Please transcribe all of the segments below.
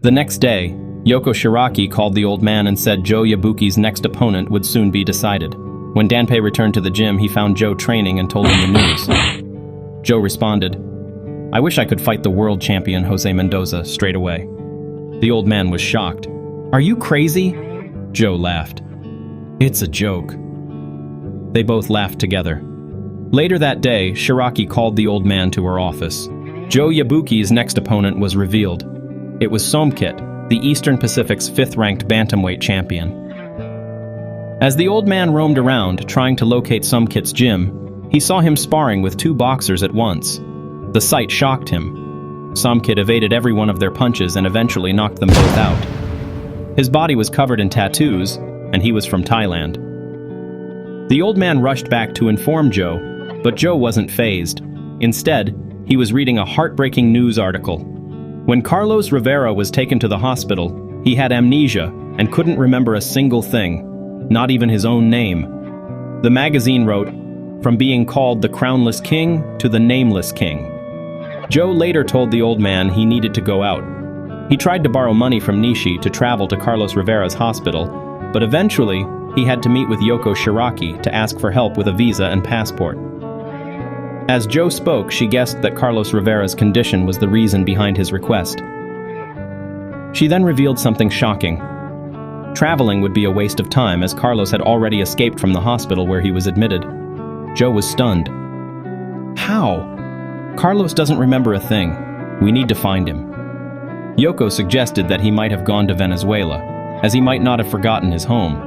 The next day, Yoko Shiraki called the old man and said Joe Yabuki's next opponent would soon be decided. When Danpei returned to the gym, he found Joe training and told him the news. Joe responded, "I wish I could fight the world champion Jose Mendoza straight away." The old man was shocked. "Are you crazy?" Joe laughed. "It's a joke." They both laughed together. Later that day, Shiraki called the old man to her office. Joe Yabuki's next opponent was revealed. It was Somkit, the Eastern Pacific's 5th-ranked bantamweight champion. As the old man roamed around, trying to locate Somkit's gym, he saw him sparring with 2 boxers at once. The sight shocked him. Somkit evaded every one of their punches and eventually knocked them both out. His body was covered in tattoos, and he was from Thailand. The old man rushed back to inform Joe, but Joe wasn't fazed. Instead, he was reading a heartbreaking news article. When Carlos Rivera was taken to the hospital, he had amnesia and couldn't remember a single thing, not even his own name. The magazine wrote, "From being called the Crownless King to the Nameless King." Joe later told the old man he needed to go out. He tried to borrow money from Nishi to travel to Carlos Rivera's hospital, but eventually he had to meet with Yoko Shiraki to ask for help with a visa and passport. As Joe spoke, she guessed that Carlos Rivera's condition was the reason behind his request. She then revealed something shocking. Traveling would be a waste of time, as Carlos had already escaped from the hospital where he was admitted. Joe was stunned. How? Carlos doesn't remember a thing. We need to find him. Yoko suggested that he might have gone to Venezuela, as he might not have forgotten his home.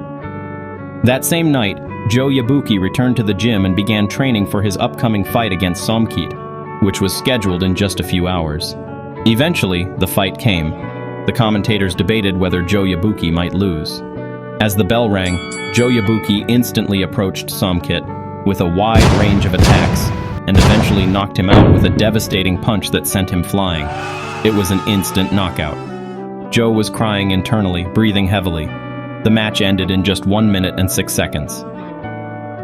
That same night, Joe Yabuki returned to the gym and began training for his upcoming fight against Somkit, which was scheduled in just a few hours. Eventually, the fight came. The commentators debated whether Joe Yabuki might lose. As the bell rang, Joe Yabuki instantly approached Somkit with a wide range of attacks and eventually knocked him out with a devastating punch that sent him flying. It was an instant knockout. Joe was crying internally, breathing heavily. The match ended in just 1 minute and 6 seconds.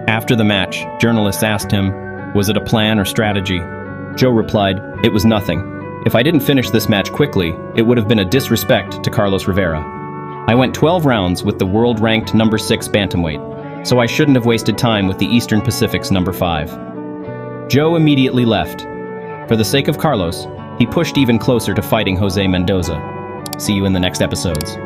After the match, journalists asked him, was it a plan or strategy? Joe replied, "It was nothing. If I didn't finish this match quickly, it would have been a disrespect to Carlos Rivera. I went 12 rounds with the world-ranked number 6 bantamweight, so I shouldn't have wasted time with the Eastern Pacific's number 5. Joe immediately left. For the sake of Carlos, he pushed even closer to fighting Jose Mendoza. See you in the next episodes.